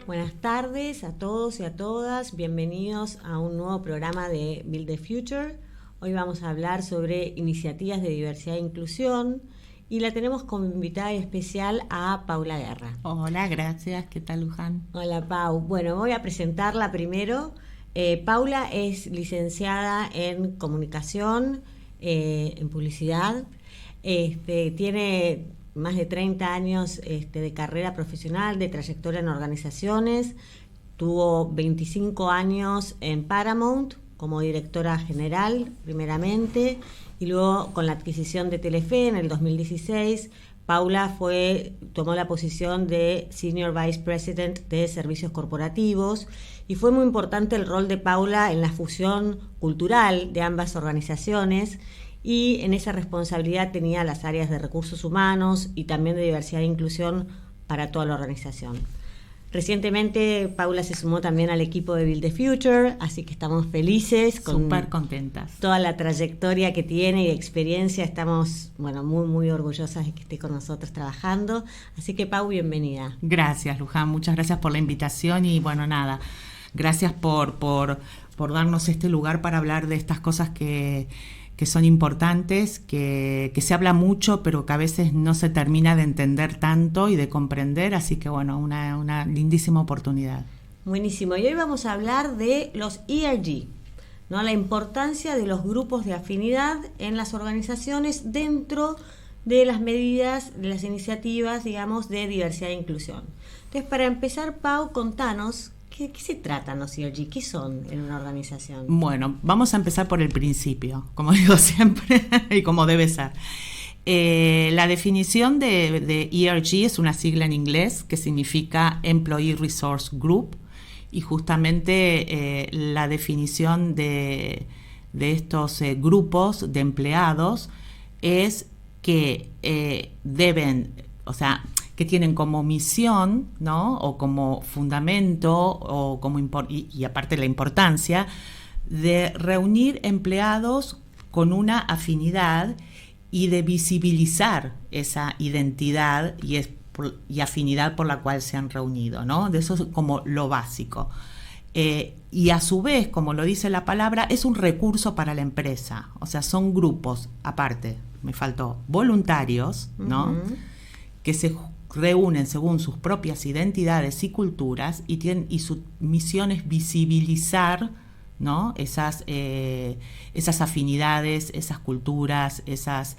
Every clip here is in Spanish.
Buenas tardes a todos y a todas. Bienvenidos a un nuevo programa de Build the Future. Hoy vamos a hablar sobre iniciativas de diversidad e inclusión y la tenemos como invitada especial a Paula Guerra. Hola, gracias. ¿Qué tal, Luján? Hola, Pau. Bueno, voy a presentarla primero. Paula es licenciada en comunicación, en publicidad. Tiene más de 30 años de carrera profesional, de trayectoria en organizaciones. Tuvo 25 años en Paramount como directora general, primeramente, y luego con la adquisición de Telefe en el 2016, Paula tomó la posición de Senior Vice President de Servicios Corporativos, y fue muy importante el rol de Paula en la fusión cultural de ambas organizaciones, y en esa responsabilidad tenía las áreas de recursos humanos y también de diversidad e inclusión para toda la organización. Recientemente Paula se sumó también al equipo de Build the Future, así que estamos felices. Súper contentas. Toda la trayectoria que tiene y experiencia, estamos muy orgullosas de que esté con nosotros trabajando. Así que Pau, bienvenida. Gracias, Luján, muchas gracias por la invitación y gracias por darnos este lugar para hablar de estas cosas que son importantes, que se habla mucho, pero que a veces no se termina de entender tanto y de comprender, así que una lindísima oportunidad. Buenísimo, y hoy vamos a hablar de los ERG, ¿no? La importancia de los grupos de afinidad en las organizaciones dentro de las medidas, de las iniciativas, digamos, de diversidad e inclusión. Entonces, para empezar, Pau, contanos, ¿qué se tratan los ERG? ¿Qué son en una organización? Bueno, vamos a empezar por el principio, como digo siempre, y como debe ser. La definición de ERG es una sigla en inglés que significa Employee Resource Group, y justamente la definición de estos grupos de empleados es que que tienen como misión, ¿no? O como fundamento, o y aparte la importancia de reunir empleados con una afinidad y de visibilizar esa identidad y afinidad por la cual se han reunido, ¿no? De eso es como lo básico. Y a su vez, como lo dice la palabra, es un recurso para la empresa. O sea, son grupos, aparte, me faltó, voluntarios, ¿no? Uh-huh. Que se reúnen según sus propias identidades y culturas y su misión es visibilizar, ¿no? Esas afinidades, esas culturas, esas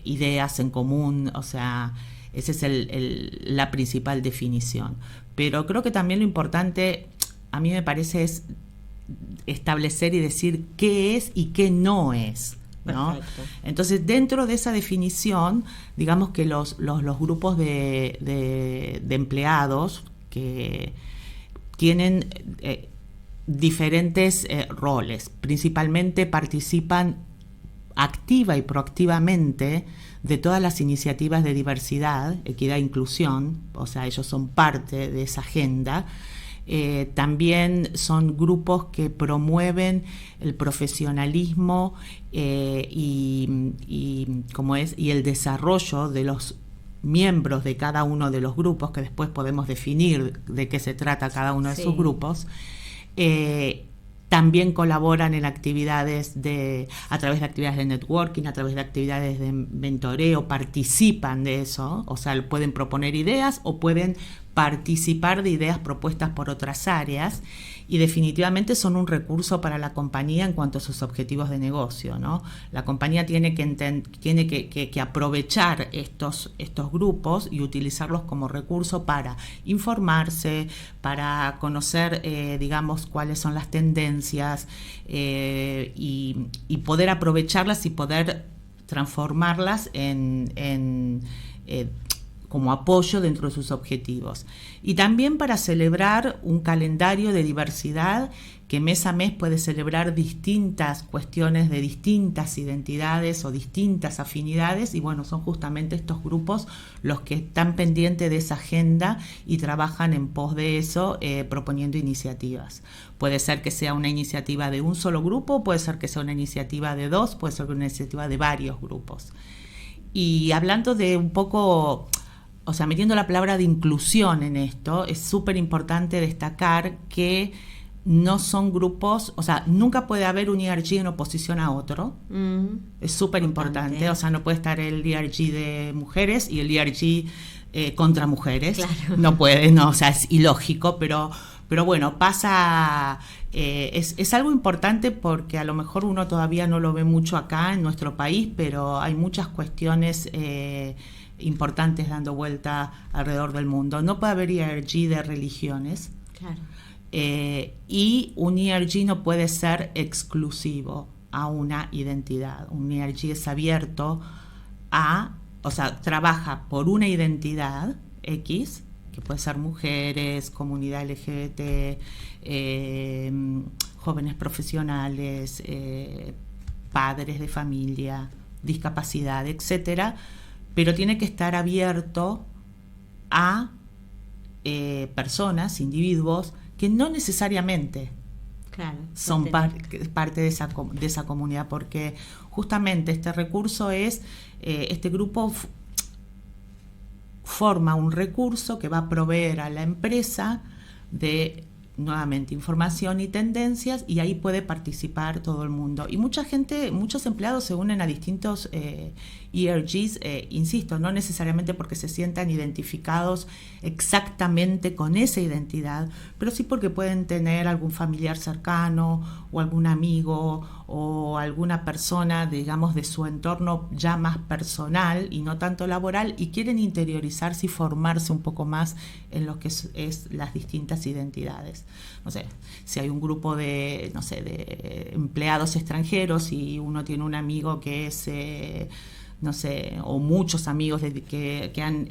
ideas en común. O sea, esa es la principal definición. Pero creo que también lo importante, a mí me parece, es establecer y decir qué es y qué no es, ¿no? Entonces, dentro de esa definición, digamos que los grupos de empleados que tienen diferentes roles, principalmente participan activa y proactivamente de todas las iniciativas de diversidad, equidad e inclusión, o sea, ellos son parte de esa agenda. También son grupos que promueven el profesionalismo y el desarrollo de los miembros de cada uno de los grupos, que después podemos definir de qué se trata cada uno de sus grupos. También colaboran en actividades a través de actividades de networking, a través de actividades de mentoreo, participan de eso, o sea, pueden proponer ideas o pueden participar de ideas propuestas por otras áreas, y definitivamente son un recurso para la compañía en cuanto a sus objetivos de negocio, ¿no? La compañía tiene que aprovechar estos grupos y utilizarlos como recurso para informarse, para conocer, cuáles son las tendencias, y poder aprovecharlas y poder transformarlas como apoyo dentro de sus objetivos. Y también para celebrar un calendario de diversidad que mes a mes puede celebrar distintas cuestiones de distintas identidades o distintas afinidades, y son justamente estos grupos los que están pendientes de esa agenda y trabajan en pos de eso, proponiendo iniciativas. Puede ser que sea una iniciativa de un solo grupo, puede ser que sea una iniciativa de dos, puede ser una iniciativa de varios grupos. Y hablando de un poco o sea, metiendo la palabra de inclusión en esto, es súper importante destacar que no son grupos, o sea, nunca puede haber un ERG en oposición a otro. Es súper importante, o sea, no puede estar el ERG de mujeres y el ERG contra mujeres. Claro. No puede, no, o sea, es ilógico, pero bueno, pasa, es algo importante porque a lo mejor uno todavía no lo ve mucho acá en nuestro país, pero hay muchas cuestiones importantes dando vuelta alrededor del mundo. No puede haber ERG de religiones. Claro. Y un ERG no puede ser exclusivo a una identidad. Un ERG es abierto o sea, trabaja por una identidad X, que puede ser mujeres, comunidad LGBT, jóvenes profesionales, padres de familia, discapacidad, etcétera, pero tiene que estar abierto a personas, individuos, que no necesariamente son parte de esa comunidad, porque justamente este recurso este grupo forma un recurso que va a proveer a la empresa de, nuevamente, información y tendencias, y ahí puede participar todo el mundo. Y mucha gente, muchos empleados se unen a distintos ERGs, insisto, no necesariamente porque se sientan identificados exactamente con esa identidad, pero sí porque pueden tener algún familiar cercano o algún amigo o alguna persona, digamos, de su entorno ya más personal y no tanto laboral, y quieren interiorizarse y formarse un poco más en lo que es las distintas identidades. No sé, si hay un grupo de empleados extranjeros y uno tiene un amigo que es, o muchos amigos que han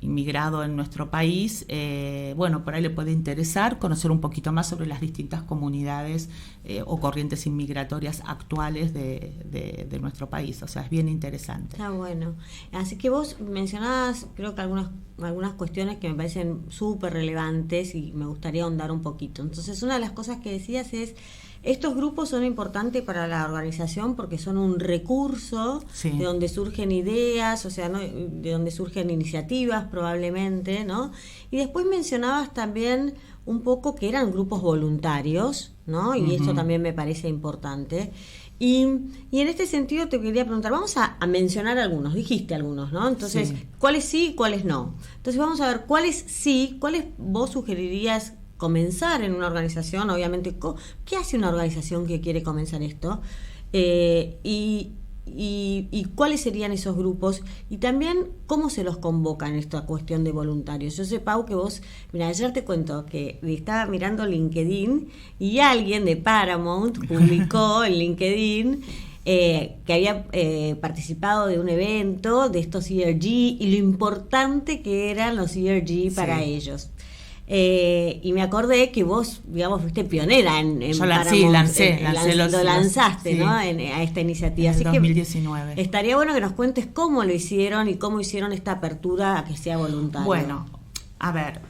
inmigrado en nuestro país, por ahí le puede interesar conocer un poquito más sobre las distintas comunidades o corrientes inmigratorias actuales de nuestro país. O sea, es bien interesante. Está bueno. Así que vos mencionabas, creo que algunas cuestiones que me parecen súper relevantes y me gustaría ahondar un poquito. Entonces, una de las cosas que decías es: estos grupos son importantes para la organización porque son un recurso de donde surgen ideas, o sea, ¿no? De donde surgen iniciativas probablemente, ¿no? Y después mencionabas también un poco que eran grupos voluntarios, ¿no? Y eso también me parece importante. Y en este sentido te quería preguntar, vamos a mencionar algunos, dijiste algunos, ¿no? Entonces, ¿cuáles sí y cuáles no? Entonces vamos a ver cuáles sí, cuáles vos sugerirías comenzar en una organización. Obviamente, ¿qué hace una organización que quiere comenzar esto? Y cuáles serían esos grupos, y también cómo se los convoca en esta cuestión de voluntarios. Yo sé, Pau, que vos, mira, ayer te cuento que estaba mirando LinkedIn y alguien de Paramount publicó en LinkedIn que había participado de un evento de estos ERG y lo importante que eran los ERG para ellos. Y me acordé que vos, digamos, fuiste pionera en yo lo lanzaste, ¿no? A esta iniciativa. En 2019. Que estaría bueno que nos cuentes cómo lo hicieron y cómo hicieron esta apertura a que sea voluntario. Bueno, a ver,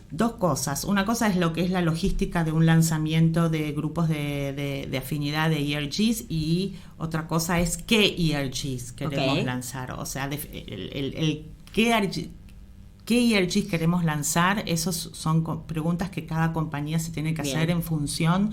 dos cosas. Una cosa es lo que es la logística de un lanzamiento de grupos de afinidad de ERGs, y otra cosa es qué ERGs queremos lanzar. O sea, ¿qué ERGs queremos lanzar? Esas son preguntas que cada compañía se tiene que hacer en función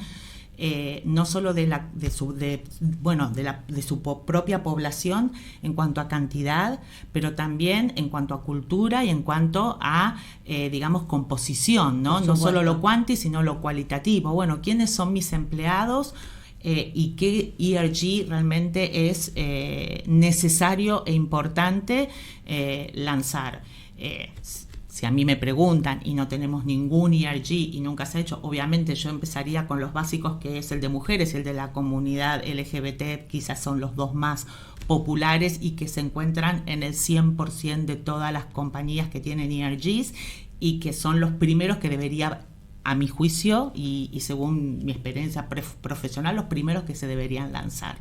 no solo de su propia población en cuanto a cantidad, pero también en cuanto a cultura y en cuanto a, digamos, composición, ¿no? No solo lo cuanti, sino lo cualitativo. Bueno, ¿quiénes son mis empleados? Y qué ERG realmente es necesario e importante lanzar. Si a mí me preguntan y no tenemos ningún ERG y nunca se ha hecho, obviamente yo empezaría con los básicos, que es el de mujeres y el de la comunidad LGBT. Quizás son los dos más populares y que se encuentran en el 100% de todas las compañías que tienen ERGs, y que son los primeros que debería, a mi juicio y según mi experiencia profesional, los primeros que se deberían lanzar.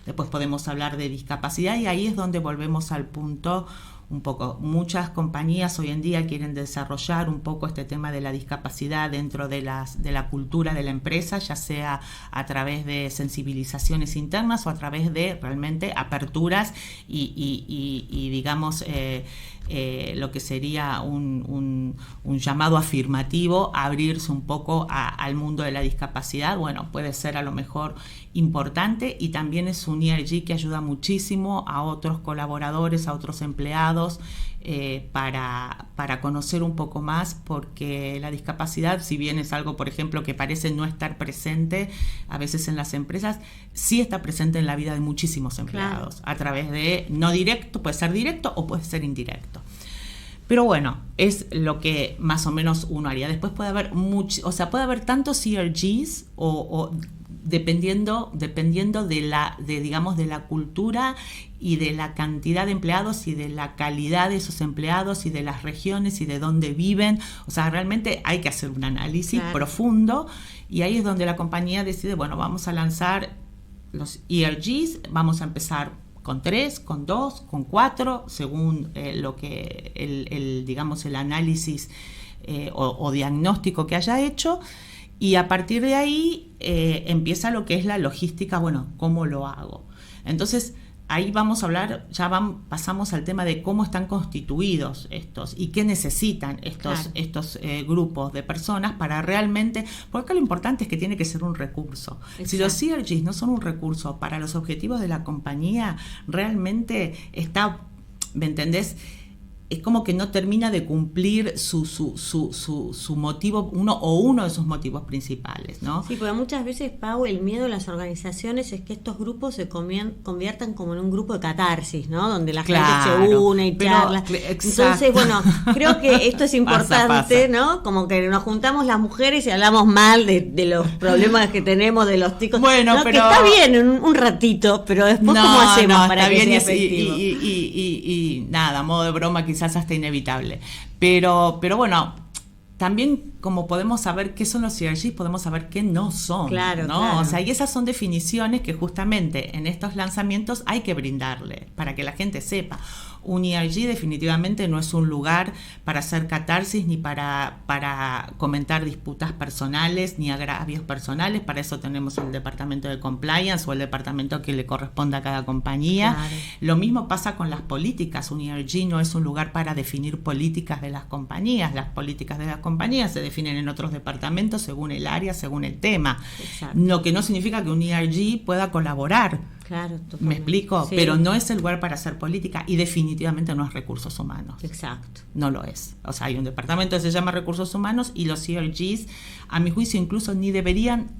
Después podemos hablar de discapacidad, y ahí es donde volvemos al punto un poco. Muchas compañías hoy en día quieren desarrollar un poco este tema de la discapacidad dentro de la cultura de la empresa, ya sea a través de sensibilizaciones internas o a través de realmente aperturas y digamos, lo que sería un llamado afirmativo a abrirse un poco al mundo de la discapacidad. Bueno, puede ser a lo mejor importante, y también es un ERG que ayuda muchísimo a otros colaboradores, a otros empleados, para conocer un poco más, porque la discapacidad, si bien es algo, por ejemplo, que parece no estar presente a veces en las empresas, sí está presente en la vida de muchísimos empleados, claro, a través de, no directo, puede ser directo o puede ser indirecto. Pero bueno, es lo que más o menos uno haría. Después puede haber puede haber tantos ERGs o dependiendo de la cultura y de la cantidad de empleados y de la calidad de esos empleados y de las regiones y de dónde viven. O sea, realmente hay que hacer un análisis, claro, profundo, y ahí es donde la compañía decide, bueno, vamos a lanzar los ERGs, vamos a empezar con 3, con 2, con 4, según lo que digamos el análisis o diagnóstico que haya hecho, y a partir de ahí empieza lo que es la logística. Bueno, ¿cómo lo hago? Entonces ahí vamos a hablar, pasamos al tema de cómo están constituidos estos y qué necesitan estos grupos de personas para realmente, porque acá lo importante es que tiene que ser un recurso. Exacto. Si los ERGs no son un recurso para los objetivos de la compañía, realmente está, ¿me entendés?, es como que no termina de cumplir su motivo, uno de sus motivos principales, ¿no? Sí, porque muchas veces, Pau, el miedo de las organizaciones es que estos grupos se conviertan como en un grupo de catarsis, ¿no? Donde la gente se une y charla. Entonces, bueno, creo que esto es importante, pasa. ¿No? Como que nos juntamos las mujeres y hablamos mal de los problemas que tenemos, de los ticos. Bueno, ¿no? Pero que está bien un ratito, pero después ¿cómo hacemos para que sea efectivo? Y nada, a modo de broma, quizás hasta inevitable, pero bueno, también como podemos saber qué son los ERGs, podemos saber qué no son, claro, ¿no? Claro. O sea, y esas son definiciones que justamente en estos lanzamientos hay que brindarle para que la gente sepa. Un ERG definitivamente no es un lugar para hacer catarsis ni para comentar disputas personales ni agravios personales. Para eso tenemos el departamento de compliance o el departamento que le corresponda a cada compañía. Claro. Lo mismo pasa con las políticas. Un ERG no es un lugar para definir políticas de las compañías. Las políticas de las compañías se definen en otros departamentos según el área, según el tema. Exacto. Lo que no significa que un ERG pueda colaborar. Claro, totalmente. ¿Me explico? Sí. Pero no es el lugar para hacer política y definitivamente no es recursos humanos. Exacto. No lo es. O sea, hay un departamento que se llama recursos humanos y los ERGs, a mi juicio, incluso ni deberían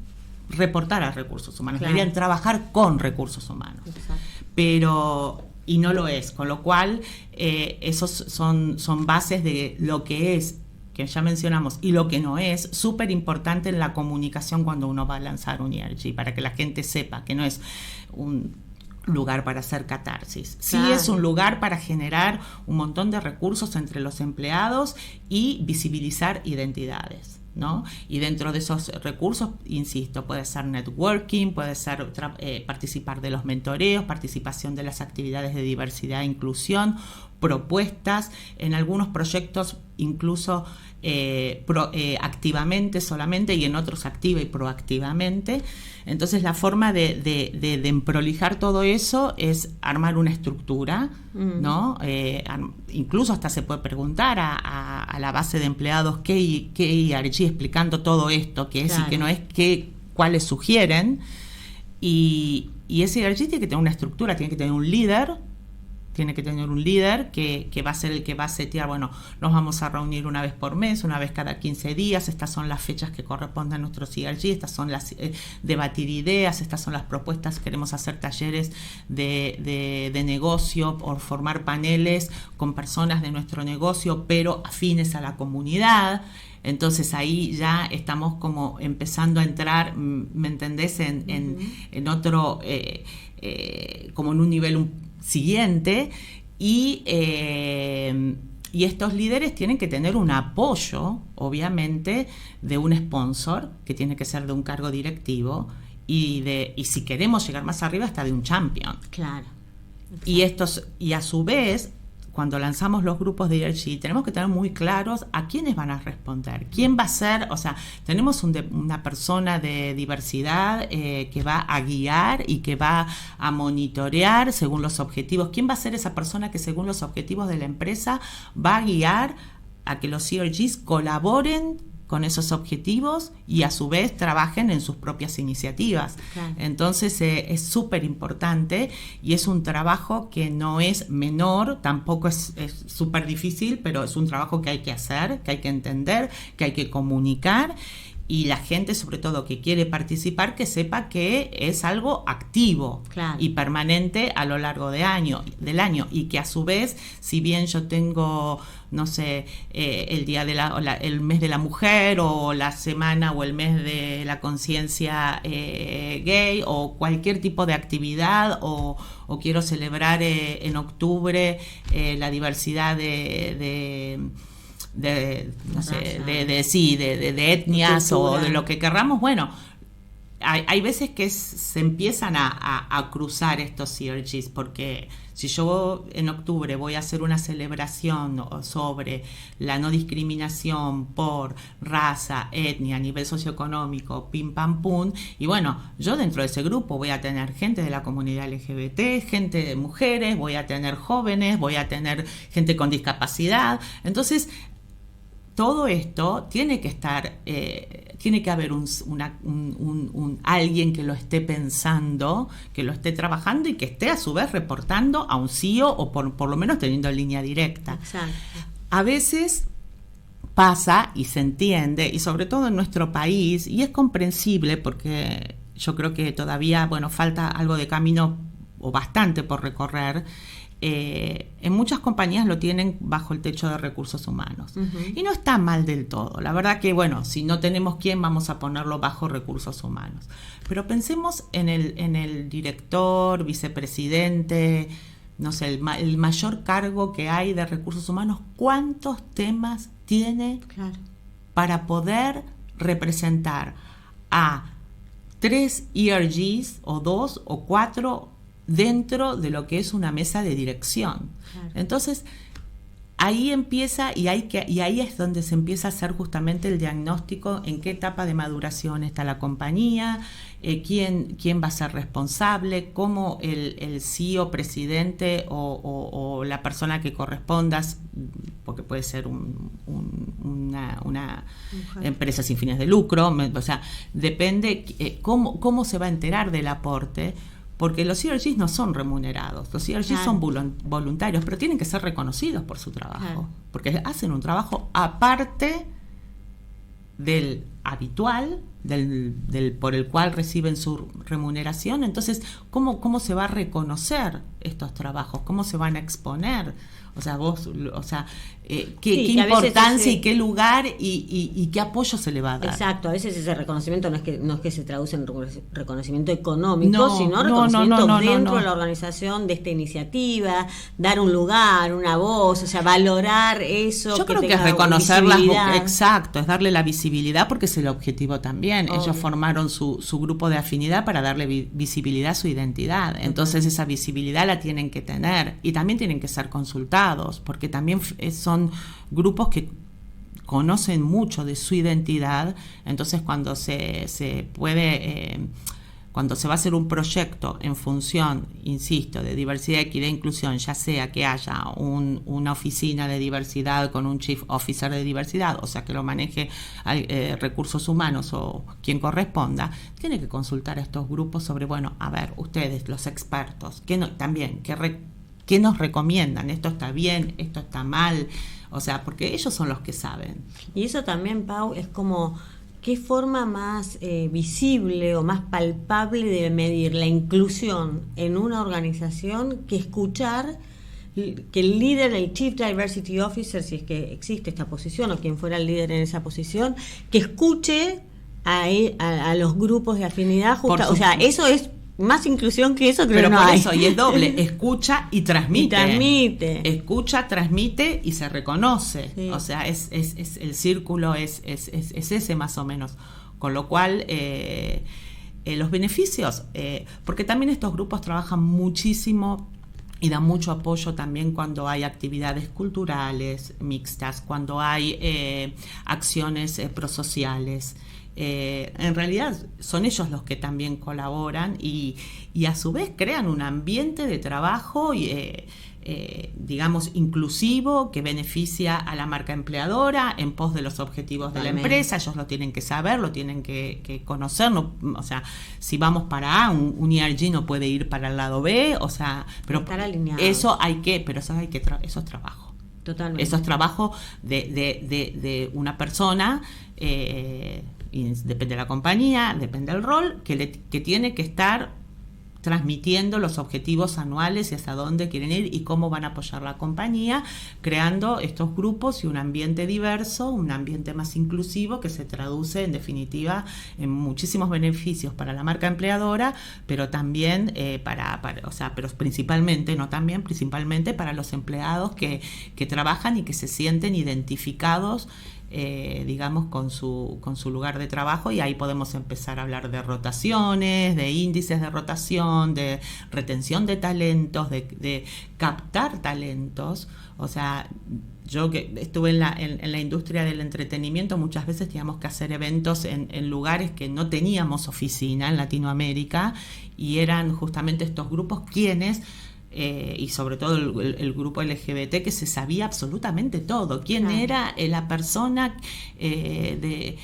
reportar a recursos humanos, claro, deberían trabajar con recursos humanos. Exacto. Pero, y no lo es, con lo cual esos son bases de lo que es, que ya mencionamos, y lo que no es, súper importante en la comunicación cuando uno va a lanzar un ERG, para que la gente sepa que no es un lugar para hacer catarsis. Claro. Sí es un lugar para generar un montón de recursos entre los empleados y visibilizar identidades, ¿no? Y dentro de esos recursos, insisto, puede ser networking, puede ser participar de los mentoreos, participación de las actividades de diversidad e inclusión, propuestas, en algunos proyectos incluso activamente solamente y en otros activa y proactivamente. Entonces la forma de emprolijar todo eso es armar una estructura, ¿no? Incluso hasta se puede preguntar a la base de empleados qué ERG, explicando todo esto, qué es, claro, y qué no es, cuáles sugieren, y ese ERG tiene que tener una estructura, tiene que tener un líder, que va a ser el que va a setear, bueno, nos vamos a reunir una vez por mes, una vez cada 15 días, estas son las fechas que corresponden a nuestros ERG, estas son las debatir ideas, estas son las propuestas, queremos hacer talleres de negocio o formar paneles con personas de nuestro negocio, pero afines a la comunidad. Entonces ahí ya estamos como empezando a entrar, ¿me entendés?, en otro, como en un nivel siguiente, y estos líderes tienen que tener un apoyo, obviamente, de un sponsor, que tiene que ser de un cargo directivo, y si queremos llegar más arriba, hasta de un champion. Claro. Y a su vez, cuando lanzamos los grupos de ERG, tenemos que tener muy claros a quiénes van a responder, quién va a ser, o sea, tenemos una persona de diversidad que va a guiar y que va a monitorear según los objetivos. ¿Quién va a ser esa persona que según los objetivos de la empresa va a guiar a que los ERGs colaboren con esos objetivos y a su vez trabajen en sus propias iniciativas? Claro. Entonces es súper importante y es un trabajo que no es menor, tampoco es súper difícil, pero es un trabajo que hay que hacer, que hay que entender, que hay que comunicar, y la gente, sobre todo que quiere participar, que sepa que es algo activo, claro, y permanente a lo largo del año, y que a su vez, si bien yo tengo, no sé, el día el mes de la mujer, o la semana o el mes de la conciencia gay, o cualquier tipo de actividad, o quiero celebrar en octubre la diversidad de etnias o de lo que querramos, bueno, hay veces que se empiezan a cruzar estos ERGs, porque si yo en octubre voy a hacer una celebración sobre la no discriminación por raza, etnia, nivel socioeconómico, pim pam pum, y bueno, yo dentro de ese grupo voy a tener gente de la comunidad LGBT, gente de mujeres, voy a tener jóvenes, voy a tener gente con discapacidad. Entonces todo esto tiene que estar, tiene que haber alguien que lo esté pensando, que lo esté trabajando y que esté a su vez reportando a un CEO, o por lo menos teniendo línea directa. Exacto. A veces pasa y se entiende, y sobre todo en nuestro país, y es comprensible porque yo creo que todavía, bueno, falta algo de camino o bastante por recorrer. En muchas compañías lo tienen bajo el techo de recursos humanos, y no está mal del todo. La verdad que, bueno, si no tenemos quién, vamos a ponerlo bajo recursos humanos, pero pensemos en el director, vicepresidente, no sé, el mayor cargo que hay de recursos humanos. ¿Cuántos temas tiene, claro, para poder representar a 3 ERGs o 2 o 4 dentro de lo que es una mesa de dirección? Claro. Entonces ahí empieza, y ahí es donde se empieza a hacer justamente el diagnóstico, en qué etapa de maduración está la compañía, quién va a ser responsable, cómo el CEO, presidente o la persona que corresponda, porque puede ser una empresa sin fines de lucro, o sea, depende cómo se va a enterar del aporte. Porque los ERGs no son remunerados, los ERGs, claro, son voluntarios, pero tienen que ser reconocidos por su trabajo, claro, porque hacen un trabajo aparte del habitual, del por el cual reciben su remuneración. Entonces, ¿cómo se va a reconocer estos trabajos? ¿Cómo se van a exponer? O sea, qué importancia y qué lugar y qué apoyo se le va a dar. Exacto, a veces ese reconocimiento no es que se traduce en reconocimiento económico, sino reconocimiento dentro de la organización de esta iniciativa, dar un lugar, una voz, o sea, valorar eso. Yo creo que es reconocerlas, exacto, es darle la visibilidad, porque es el objetivo también. Obvio. Ellos formaron su grupo de afinidad para darle visibilidad a su identidad. Entonces esa visibilidad la tienen que tener, y también tienen que ser consultados, porque también son grupos que conocen mucho de su identidad. Entonces cuando cuando se va a hacer un proyecto en función, insisto, de diversidad, equidad e inclusión, ya sea que haya una oficina de diversidad con un chief officer de diversidad, o sea, que lo maneje recursos humanos o quien corresponda, tiene que consultar a estos grupos sobre, bueno, a ver, ustedes, los expertos, ¿qué nos recomiendan? ¿Esto está bien? ¿Esto está mal? O sea, porque ellos son los que saben. Y eso también, Pau, es como, ¿qué forma más visible o más palpable de medir la inclusión en una organización que escuchar que el líder, el Chief Diversity Officer, si es que existe esta posición, o quien fuera el líder en esa posición, que escuche a los grupos de afinidad justa? O sea, eso es más inclusión que eso, creo que no hay. Eso, y es doble, escucha y transmite. Escucha, transmite y se reconoce. Sí. O sea, es el círculo es ese más o menos. Con lo cual, los beneficios, porque también estos grupos trabajan muchísimo y da mucho apoyo también cuando hay actividades culturales mixtas, cuando hay acciones prosociales. En realidad son ellos los que también colaboran y a su vez crean un ambiente de trabajo digamos inclusivo, que beneficia a la marca empleadora en pos de los objetivos de la empresa. Ellos lo tienen que saber, lo tienen que conocer, no, o sea, si vamos para A, un ERG no puede ir para el lado B, o sea, pero eso es trabajo. Totalmente. Eso es trabajo de una persona, y depende de la compañía, depende del rol, que tiene que estar transmitiendo los objetivos anuales y hacia dónde quieren ir y cómo van a apoyar la compañía, creando estos grupos y un ambiente diverso, un ambiente más inclusivo, que se traduce en definitiva en muchísimos beneficios para la marca empleadora, pero también pero principalmente para los empleados que trabajan y que se sienten identificados, digamos, con su lugar de trabajo, y ahí podemos empezar a hablar de rotaciones, de índices de rotación, de retención de talentos, de captar talentos. O sea, yo que estuve en la industria del entretenimiento, muchas veces teníamos que hacer eventos en lugares que no teníamos oficina en Latinoamérica, y eran justamente estos grupos quienes y sobre todo el grupo LGBT, que se sabía absolutamente todo, quién era la persona que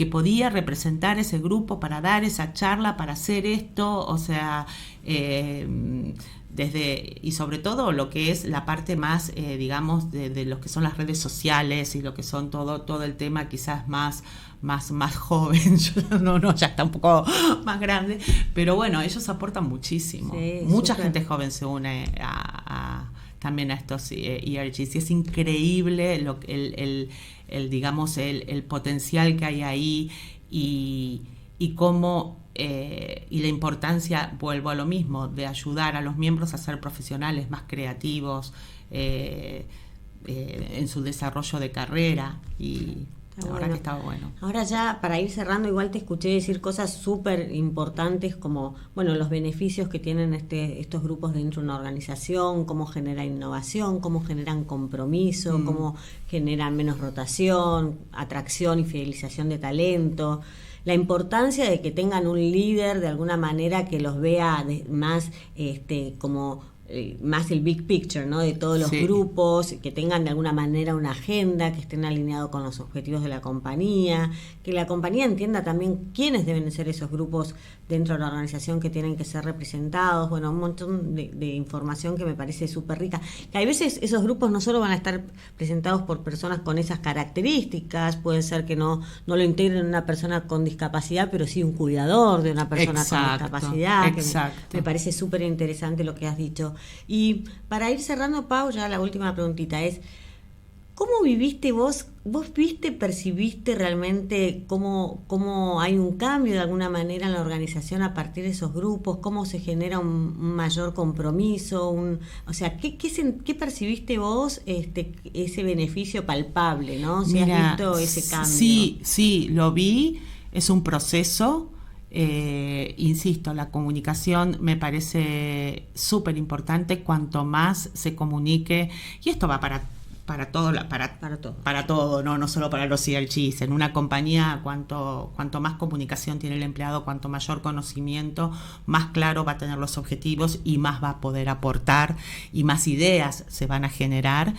podía representar ese grupo para dar esa charla, para hacer esto, o sea, y sobre todo lo que es la parte más, digamos, de lo que son las redes sociales y lo que son todo el tema quizás más joven. Yo ya está un poco más grande, pero bueno, ellos aportan muchísimo. Sí, mucha gente joven se une también a estos ERGs, y es increíble el potencial que hay ahí, y cómo y la importancia, vuelvo a lo mismo, de ayudar a los miembros a ser profesionales más creativos en su desarrollo de carrera, y ahora que estaba bueno. Ahora ya, para ir cerrando, igual te escuché decir cosas súper importantes como, bueno, los beneficios que tienen estos grupos dentro de una organización, cómo genera innovación, cómo generan compromiso, cómo generan menos rotación, atracción y fidelización de talento. La importancia de que tengan un líder de alguna manera que los vea más como más el big picture, ¿no? De todos los grupos, que tengan de alguna manera una agenda, que estén alineados con los objetivos de la compañía, que la compañía entienda también quiénes deben ser esos grupos dentro de la organización que tienen que ser representados. Bueno, un montón de información que me parece súper rica. Que hay veces esos grupos no solo van a estar presentados por personas con esas características, puede ser que no lo integren una persona con discapacidad, pero sí un cuidador de una persona con discapacidad. Exacto. Me parece súper interesante lo que has dicho. Y para ir cerrando, Pau, ya la última preguntita es: ¿cómo viviste vos percibiste realmente cómo hay un cambio de alguna manera en la organización a partir de esos grupos? ¿Cómo se genera un mayor compromiso? O sea, ¿qué percibiste vos ese beneficio palpable, ¿no? Si has visto ese cambio. Sí, lo vi, es un proceso. Insisto, la comunicación me parece súper importante. Cuanto más se comunique, y esto va para todo, no solo para los ERGs. En una compañía, cuanto más comunicación tiene el empleado, cuanto mayor conocimiento, más claro va a tener los objetivos y más va a poder aportar, y más ideas se van a generar,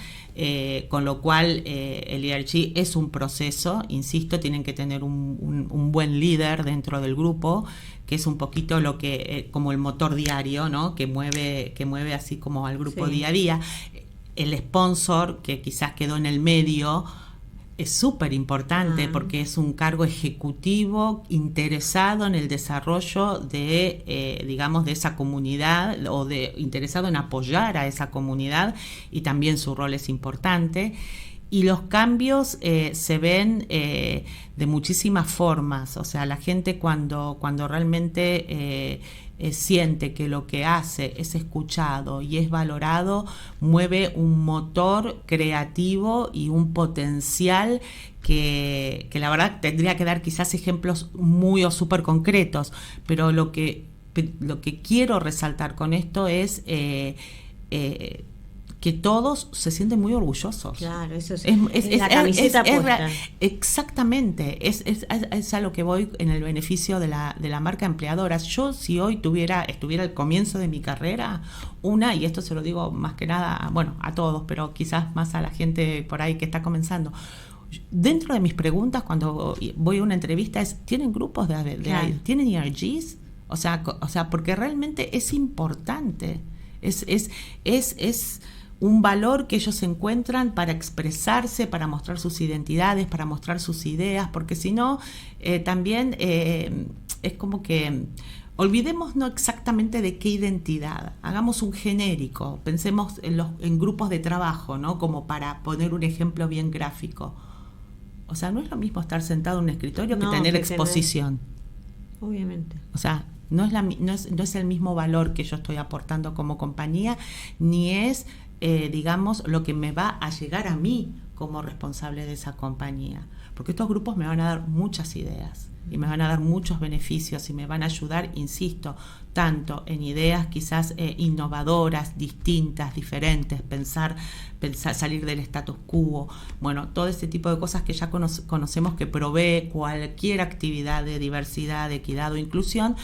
con lo cual el ERG es un proceso. Insisto, tienen que tener un buen líder dentro del grupo, que es un poquito lo que como el motor diario, ¿no? que mueve así como al grupo día a día. El sponsor, que quizás quedó en el medio, es súper importante, porque es un cargo ejecutivo interesado en el desarrollo de, digamos, de esa comunidad, o interesado en apoyar a esa comunidad, y también su rol es importante. Y los cambios se ven de muchísimas formas. O sea, la gente cuando realmente siente que lo que hace es escuchado y es valorado, mueve un motor creativo y un potencial que la verdad tendría que dar quizás ejemplos muy o súper concretos, pero lo que lo que quiero resaltar con esto es que todos se sienten muy orgullosos. Claro, eso es la camiseta puesta. Exactamente, es a lo que voy en el beneficio de la marca empleadora. Yo, si hoy estuviera al comienzo de mi carrera, y esto se lo digo más que nada, bueno, a todos, pero quizás más a la gente por ahí que está comenzando. Dentro de mis preguntas cuando voy a una entrevista es, ¿tienen grupos claro. ¿tienen ERGs? O sea, porque realmente es importante. Es un valor que ellos encuentran para expresarse, para mostrar sus identidades, para mostrar sus ideas, porque si no, también es como que olvidemos no exactamente de qué identidad, hagamos un genérico, pensemos en grupos de trabajo, ¿no? Como para poner un ejemplo bien gráfico. O sea, no es lo mismo estar sentado en un escritorio que tener exposición. Obviamente. O sea, no es el mismo valor que yo estoy aportando como compañía, ni es digamos, lo que me va a llegar a mí como responsable de esa compañía. Porque estos grupos me van a dar muchas ideas y me van a dar muchos beneficios y me van a ayudar, insisto, tanto en ideas quizás innovadoras, distintas, diferentes, pensar, salir del status quo, bueno, todo ese tipo de cosas que ya conocemos que provee cualquier actividad de diversidad, de equidad o inclusión,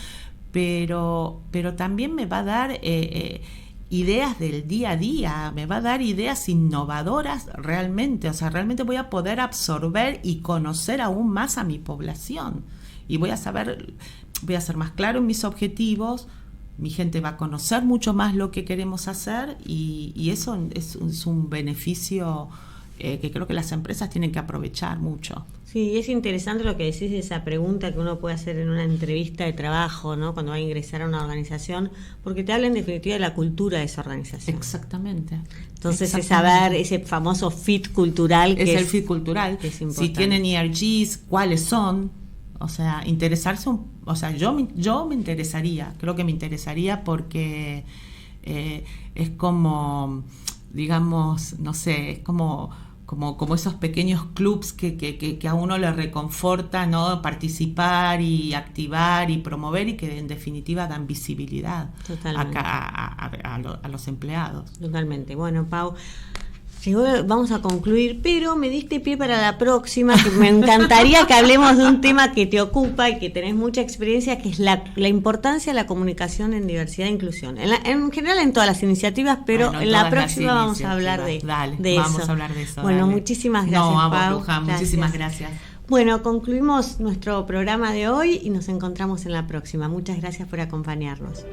pero también me va a dar ideas del día a día, me va a dar ideas innovadoras realmente, o sea, realmente voy a poder absorber y conocer aún más a mi población y voy a ser más claro en mis objetivos, mi gente va a conocer mucho más lo que queremos hacer y eso es un beneficio que creo que las empresas tienen que aprovechar mucho. Sí, es interesante lo que decís de esa pregunta que uno puede hacer en una entrevista de trabajo, ¿no? Cuando va a ingresar a una organización, porque te habla en definitiva de la cultura de esa organización. Exactamente. Entonces es saber ese famoso fit cultural que es el fit cultural. Que es si tienen ERGs, ¿cuáles son? O sea, interesarse, o sea, yo me interesaría, creo que me interesaría porque es como, digamos, no sé, es como esos pequeños clubs que a uno le reconforta, ¿no? Participar y activar y promover y que en definitiva dan visibilidad a los empleados. Totalmente. Bueno, Pau, vamos a concluir, pero me diste pie para la próxima, que me encantaría que hablemos de un tema que te ocupa y que tenés mucha experiencia, que es la importancia de la comunicación en diversidad e inclusión. En general en todas las iniciativas, pero en la próxima vamos a hablar de eso. Vamos a hablar de eso. Bueno, muchísimas gracias, Pau. Muchísimas gracias. Bueno, concluimos nuestro programa de hoy y nos encontramos en la próxima. Muchas gracias por acompañarnos.